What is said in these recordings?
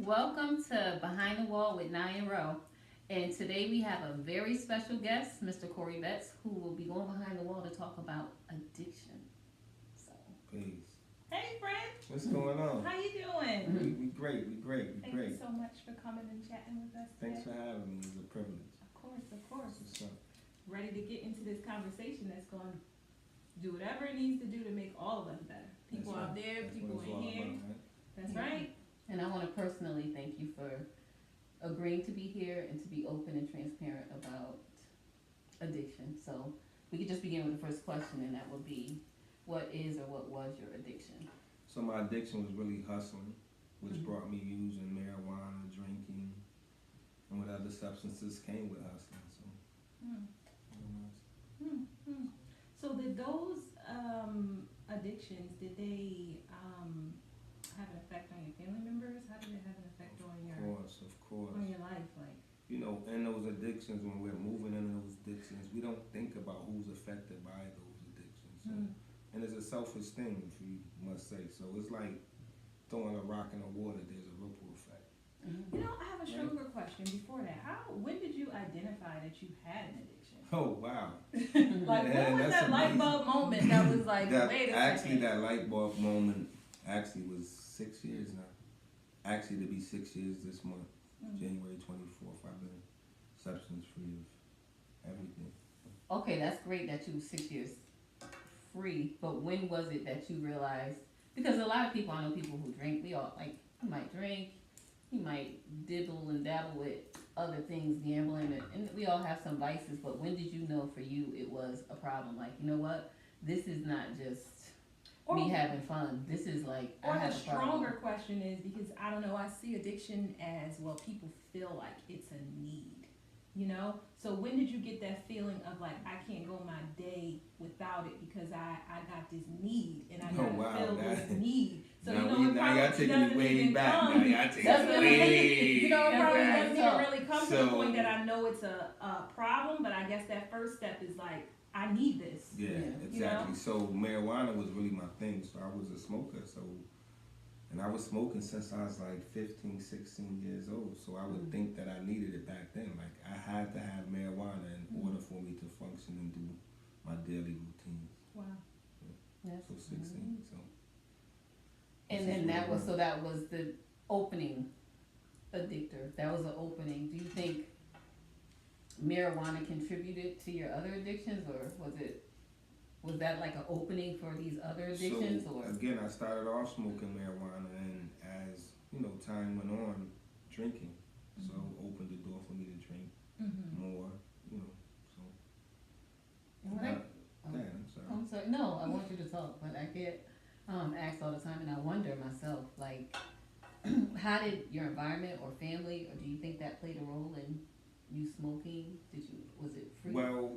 Welcome to Behind the Wall with Nye and Row. And today we have a very special guest, Mr. Corrie, who will be going behind the wall to talk about addiction. So, Peace. Hey, friend. What's going on? How you doing? We great. Thank you so much for coming and chatting with us today. Thanks for having me. It's a privilege. Of course, of course. What's up? Ready to get into this conversation that's going to do whatever it needs to do to make all of us better. People That's out right. there, That's people what it's in all here. about, right? That's Yeah. right. and I want to personally thank you for agreeing to be here and to be open and transparent about addiction. So, we could just begin with the first question, and that would be, what is or what was your addiction? So my addiction was really hustling, which Mhm. brought me using marijuana, drinking, and what other substances came with hustling. So, Hmm. you know, Hmm. Hmm. So did those addictions, did they have an effect on your family members? How did it have an effect on of course. on your life? Like, You know, in those addictions, when we're moving into those addictions, we don't think about who's affected by those addictions. So, hmm. and it's a selfish thing, if you must say. So it's like throwing a rock in the water. There's a ripple effect. You know, I have a stronger question before that. When did you identify that you had an addiction? Oh wow! Like, Yeah, when was that's that light amazing. bulb moment that was like, That wait a actually, second? that light bulb moment actually was 6 years now. Actually, to be 6 years this month, Mm. January 24th. I've been substance free of everything. Okay, that's great that you were 6 years free, but when was it that you realized? Because a lot of people, I know people who drink, we all, like, you might drink, you might dibble and dabble with other things, gambling, and we all have some vices, but when did you know for you it was a problem? Like, you know what? This is not just me having fun. This is like, I Or the have a problem. stronger question is, because I don't know, I see addiction as, well, people feel like it's a need, you know? So when did you get that feeling of like, I can't go my day without it because I got this need and I Oh, gotta wow, fill that- this need. So now you know, we, it now y'all probably taking it doesn't way even back. Now come. y'all taking That's it what way. You know, it probably That's doesn't right. even really come to the So- point that I know it's a problem, but I guess that first step is like, I need this. Yeah, Yeah. exactly. So marijuana was really my thing. So I was a smoker. So, and I was smoking since I was like 15, 16 years old. So I would think that I needed it back then. Like I had to have marijuana in order for me to function and do my daily routines. Wow. Yes. So 16. So. And this then is that what was, it so that was the opening addictor. That was the opening. Do you think marijuana contributed to your other addictions, or was that like an opening for these other addictions? So Or again, I started off smoking marijuana, and as you know, time went on, drinking. So opened the door for me to drink Mm-hmm. more. You know, so. and when I, Yeah, I'm sorry. I'm sorry, no, I want you to talk, but I get asked all the time, and I wonder myself, like, how did your environment or family, or do you think that played a role in you smoking? Was it free? Well,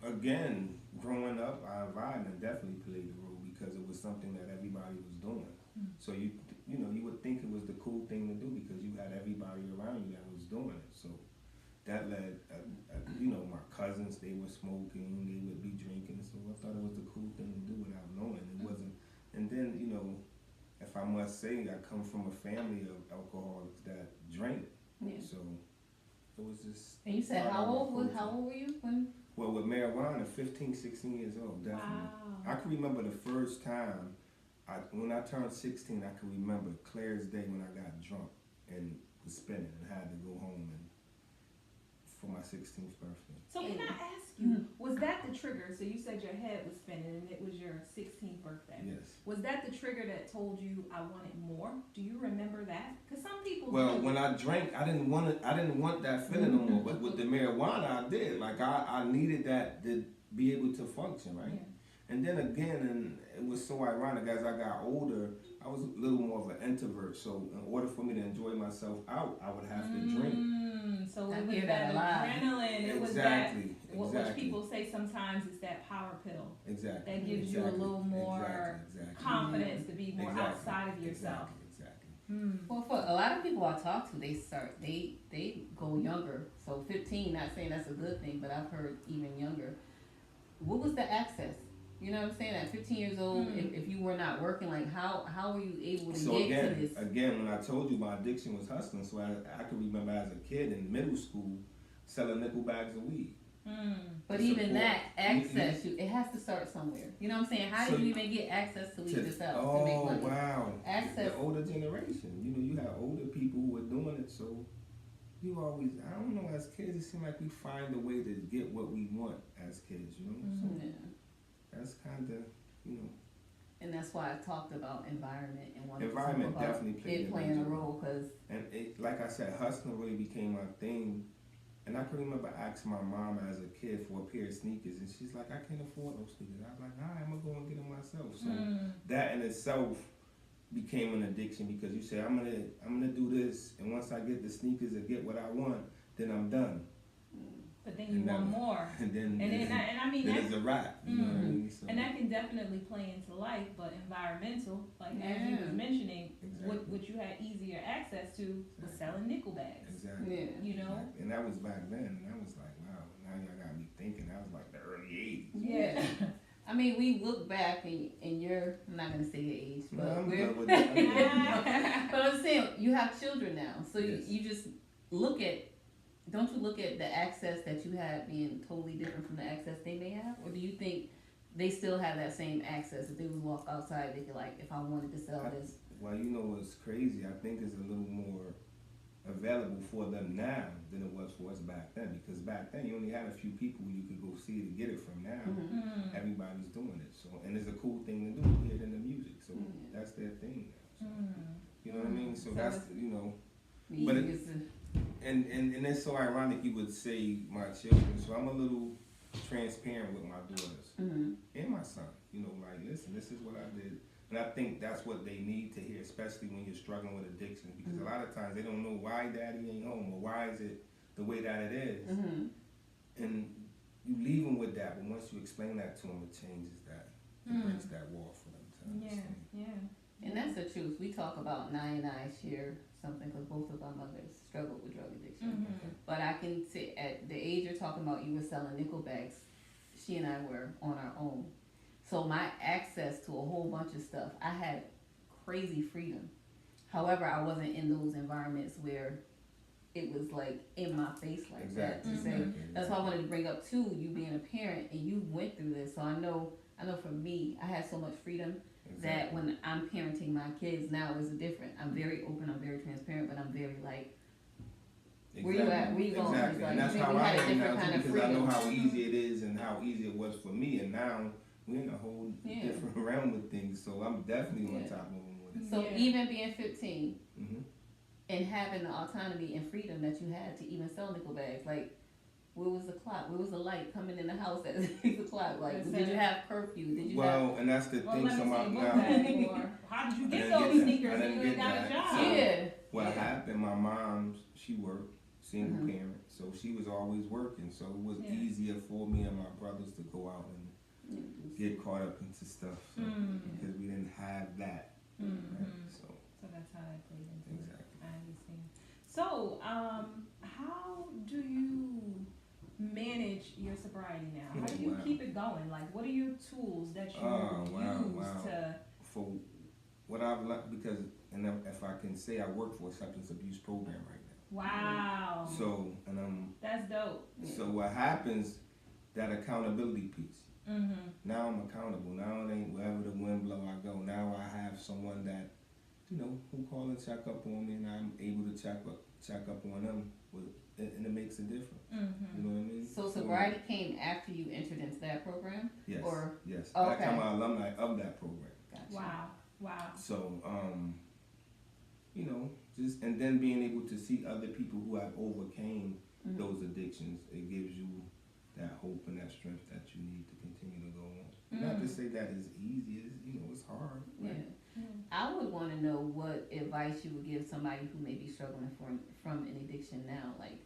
again, growing up, our environment definitely played a role because it was something that everybody was doing. Mm. So you know, you would think it was the cool thing to do because you had everybody around you that was doing it. So that led, you know, my cousins, they were smoking, they would be drinking. So I thought it was the cool thing to do without knowing. It wasn't. And then, you know, if I must say, I come from a family of alcoholics that drank. Yeah. So it was just. And you said how old were you when? Well, with marijuana, 15, 16 years old, definitely. Wow. I can remember the first time, when I turned 16, I can remember clear as day when I got drunk and was spinning and had to go home and for my 16th birthday. So can I ask you, was that the trigger? So you said your head was spinning and it was your 16th birthday. Yes. Was that the trigger that told you I wanted more? Do you remember that? Because some people Well, do. when I drank, I didn't want that feeling no more. But with the marijuana, I did. Like I needed that to be able to function, right? Yeah. And then again, and it was so ironic, as I got older, I was a little more of an introvert. So in order for me to enjoy myself out, I would have to drink. So I it was hear that that a lot. adrenaline. It was Exactly. that, which people say sometimes is that power pill. Exactly. That gives you a little more confidence to be more outside of yourself. Exactly. Well, for a lot of people I talk to, they go younger. So 15, not saying that's a good thing, but I've heard even younger. What was the access? You know what I'm saying? At 15 years old, if you were not working, like how were you able to So get to this? again, when I told you my addiction was hustling, so I can remember as a kid in middle school selling nickel bags of weed. But even that access, it has to start somewhere. You know what I'm saying? How did you even get access to weed yourself to make money? Oh wow! Access. The older generation, you have older people who are doing it, so you always, I don't know, as kids it seems like we find a way to get what we want as kids, So that's kind of, And that's why I talked about environment and wanted environment to talk about definitely it playing a role, because and like I said, hustling really became my thing. And I can remember asking my mom as a kid for a pair of sneakers, and she's like, "I can't afford those sneakers." I was like, "All right, I'm gonna go and get them myself." So that in itself became an addiction, because you say, "I'm gonna do this, and once I get the sneakers and get what I want, then I'm done." But then you want more, and then I mean then that's it's a wrap. You know what I mean? So, and that can definitely play into life, but environmental, like as you was mentioning, what you had easier access to was selling nickel bags. Exactly. You know? Exactly. And that was back then, and I was like, wow, now y'all got me thinking. That was like the early 80s. Yeah. I mean, we look back and you're, I'm not going to say your age, but No, I'm we're, good with that. but I'm saying you have children now. So Yes. you just look at, don't you look at the access that you had being totally different from the access they may have? Or do you think they still have that same access? If they would walk outside, they could like, if I wanted to sell this. Well, you know what's crazy? I think it's a little more available for them now than it was for us back then, because back then you only had a few people you could go see to get it from. Now everybody's doing it, so, and it's a cool thing to do, hear it in the music, so that's their thing now, so, you know what I mean, so that's, but and it's so ironic you would say my children, so I'm a little transparent with my daughters and my son, like, listen, this is what I did. And I think that's what they need to hear, especially when you're struggling with addiction, because a lot of times they don't know why daddy ain't home, or why is it the way that it is. And you leave them with that, but once you explain that to them, it changes that. It breaks that wall for them to understand. Yeah. And that's the truth. We talk about Nye and I share something, because both of our mothers struggled with drug addiction. But I can say at the age you're talking about, you were selling nickel bags, she and I were on our own. So my access to a whole bunch of stuff, I had crazy freedom. However, I wasn't in those environments where it was like in my face like that to say. That's why I wanted to bring up too, you being a parent and you went through this. So I know for me, I had so much freedom that when I'm parenting my kids now is different. I'm very open, I'm very transparent, but I'm very like, where you at? Where you going? Exactly. Like, and that's maybe how we I had a am now different kind too, of because I know freedom. how easy it is and how easy it was for me, and now we're in a whole different realm with things, so I'm definitely on top of them with it. So even being 15 and having the autonomy and freedom that you had to even sell nickel bags, like, where was the clock? Where was the light coming in the house at 6 o'clock? Like, did you have curfew? Did you have... and that's the thing, so how did you get those sneakers when you ain't got a job? What happened, my mom, she worked, single parent, so she was always working, so it was easier for me and my brothers to go out and get caught up into stuff, so, because we didn't have that. Right? So that's how that played into exactly. it. I understand. So, how do you manage your sobriety now? How do you keep it going? Like, what are your tools that you use to... For what I've learned, because, and if I can say, I work for a substance abuse program right now. Wow. So, and that's dope. So what happens, that accountability piece. Now I'm accountable. Now it ain't wherever the wind blow I go. Now I have someone that, who call and check up on me, and I'm able to check up on them, and it makes a difference. You know what I mean? So sobriety came after you entered into that program? Yes. Or yes. Okay. I'm an alumni of that program. Gotcha. Wow. So just, and then being able to see other people who have overcame those addictions, it gives you that hope and that strength that you need to continue to go on. Not to say that it's easy, it's hard. Right? Yeah. I would want to know what advice you would give somebody who may be struggling from an addiction now. Like,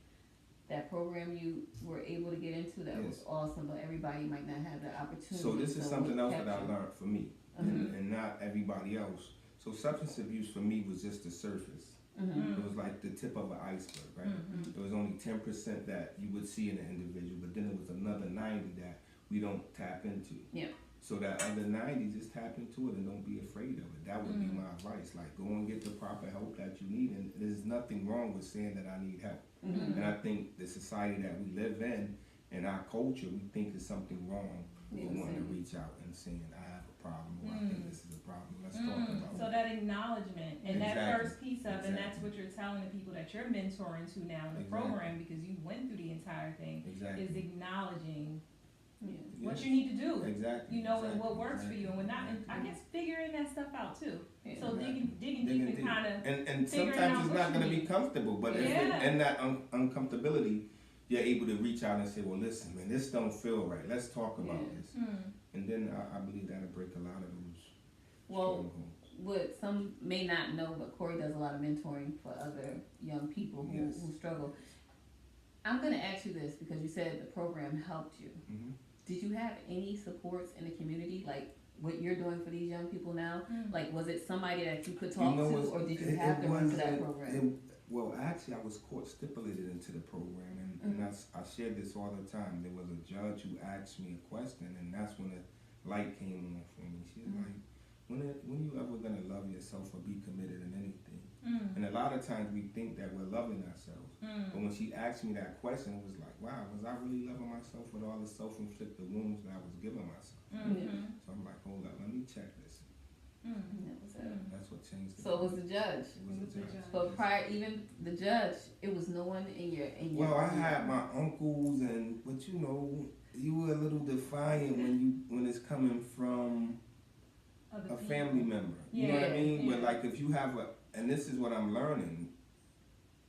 that program you were able to get into, that was awesome, but everybody might not have that opportunity. So this is something else that I learned for me, and not everybody else. So substance abuse for me was just the surface. It was like the tip of an iceberg, right? It was only 10% that you would see in an individual, but then it was another 90 that we don't tap into. Yeah. So that other 90, just tap into it and don't be afraid of it. That would be my advice. Like, go and get the proper help that you need. And there's nothing wrong with saying that I need help. Mm-hmm. And I think the society that we live in and our culture, we think there's something wrong with wanting to reach out and saying, I have a problem, or I think this is a problem. Let's talk about So it. that acknowledgement and that Exactly. first piece of, and that's what you're telling the people that you're mentoring to now in the program, because you went through the entire thing, Exactly. is acknowledging what Yes. you need to do. Exactly. You know, and exactly. what works for you, and we're not, and I Exactly. guess figuring that stuff out too. Yeah. So digging Digging deep deep. and kind of And figuring sometimes out it's what not you going to be need. comfortable, but Yeah. in that uncomfortability, you're able to reach out and say, well, listen, man, this don't feel right. Let's talk about this. And then I believe that'll break a lot of those Well, strongholds. what some may not know, but Corrie does a lot of mentoring for other young people who, Yes. who struggle. I'm going to ask you this because you said the program helped you. Mm-hmm. Did you have any supports in the community, like what you're doing for these young people now? Like, was it somebody that you could talk to, or did you have to run to that program? Well, actually, I was court stipulated into the program, and I shared this all the time. There was a judge who asked me a question, and that's when the light came on for me. She was like, when you ever gonna love yourself or be committed in anything? And a lot of times we think that we're loving ourselves. But when she asked me that question, it was like, wow, was I really loving myself with all the self-inflicted wounds that I was giving myself? So I'm like, hold up, let me check this. That was it. That's what changed it. So it was the judge. It was the judge. But prior, even the judge, it was no one in your Well, I had my uncles, but you know, you were a little defiant when it's coming from a family member. You know what I mean? But like, if you have and this is what I'm learning,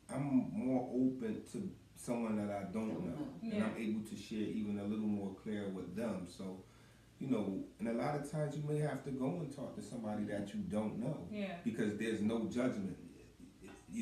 I'm more open to someone that I don't know, and I'm able to share even a little more clear with them. So, you know, and a lot of times you may have to go and talk to somebody that you don't know, because there's no judgment.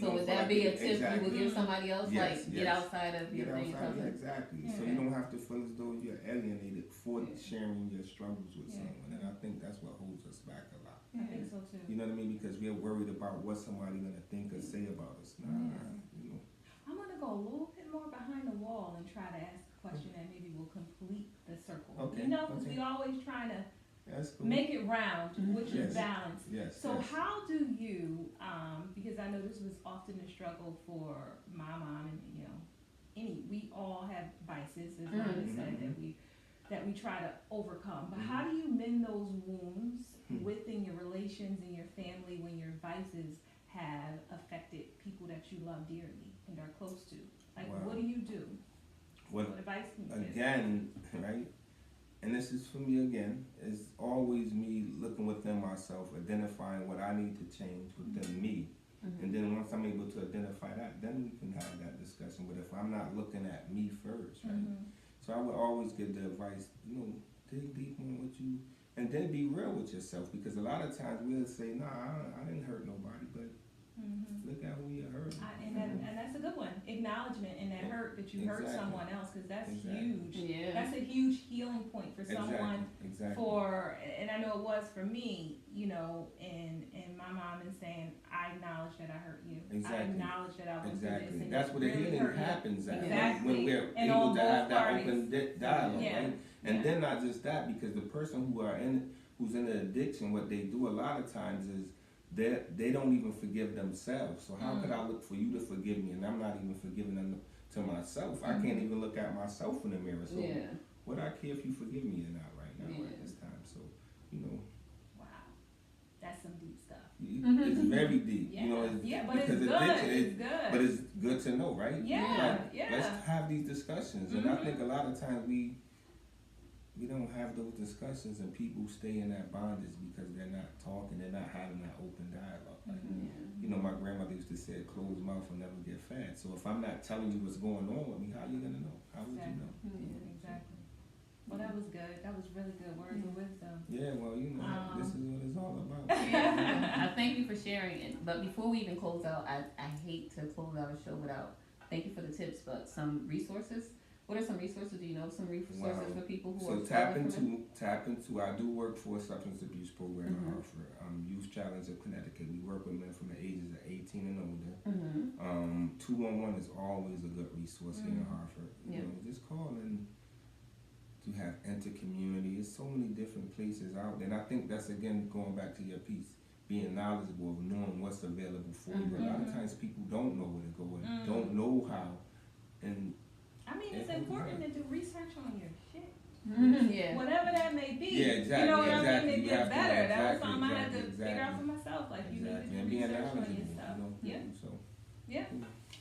So would that be a tip you would give somebody else, get outside of your thing? Exactly. So you don't have to feel as though you're alienated for sharing your struggles with someone, and I think that's what holds us back a lot. I think so too. You know what I mean? Because we're worried about what somebody's gonna think or say about us. You know. I'm gonna go a little bit more behind the wall and try to ask a question that maybe will complete the circle. Okay. You know, because we always trying to That's cool. make it round, which is balance. Yes. So how do you, because I know this was often a struggle for my mom, and you know, we all have vices, as Rhonda said, that we try to overcome. But how do you mend those wounds within your relations and your family when your vices have affected people that you love dearly and are close to? Like, what do you do? Well, what advice can you give? again, right? And this is for me again, is always me looking within myself, identifying what I need to change within me. And then once I'm able to identify that, then we can have that discussion. But if I'm not looking at me first, right? So I would always give the advice, you know, dig deep on what you, and then be real with yourself, because a lot of times we'll say, nah, I didn't hurt nobody, but look at who you hurt. And that's a good one. Acknowledgement and that hurt that you hurt someone else, because that's huge. Yeah. That's a huge healing point for someone. Exactly. For, and I know it was for me, you know, and my mom is saying, I acknowledge that I hurt you. Exactly. I acknowledge that I went through this. And That's it where the really healing hurt you. happens at. Exactly. When we're And able on to both have that parties. open dialogue, right? And Yeah. then not just that, because the person who's in the addiction, what they do a lot of times is they don't even forgive themselves. So how could I look for you to forgive me, and I'm not even forgiving them to myself? I can't even look at myself in the mirror. So would I care if you forgive me or not right now at this time? So, you know. Wow. That's some deep stuff. It's very deep. Yeah. You know, But it's good. It's good. But it's good to know, right? Yeah. Like, let's have these discussions. And I think a lot of times we don't have those discussions, and people stay in that bondage because they're not talking, they're not having that open dialogue. Like, you know, my grandmother used to say, a closed mouth will never get fed. So if I'm not telling you what's going on with me, how are you gonna know? How would you know? Exactly. Well, that was good. That was really good words of wisdom. Yeah, well, you know, this is what it's all about. I thank you for sharing it. But before we even close out, I hate to close out a show without, thank you for the tips, but some resources. What are some resources? Do you know some resources for people who are tap into. I do work for a substance abuse program in Hartford, Youth Challenge of Connecticut. We work with men from the ages of 18 and older. 211 is always a good resource here in Hartford. You know, just call and You have inter-community. There's so many different places out there. And I think that's, again, going back to your piece, being knowledgeable of knowing what's available for you. A lot of times people don't know where to go and don't know how. And I mean, it's important to do research on your shit. Yeah. Whatever that may be. Yeah, exactly. You know what exactly. I mean? To You get have to- better. That was exactly, something I had to exactly, figure out for exactly. myself. Like, you Exactly. need to And do being research on knowledgeable, your stuff. you know, Yeah. So. Yeah.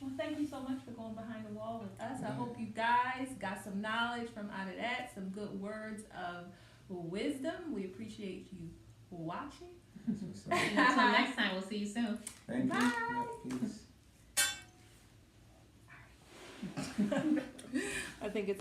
Well, thank you so much for going behind the wall with us. I hope you guys got some knowledge from out of that, some good words of wisdom. We appreciate you watching. That's what's up. Until next time, we'll see you soon. Thank you. Bye. Yeah, peace. I think it's like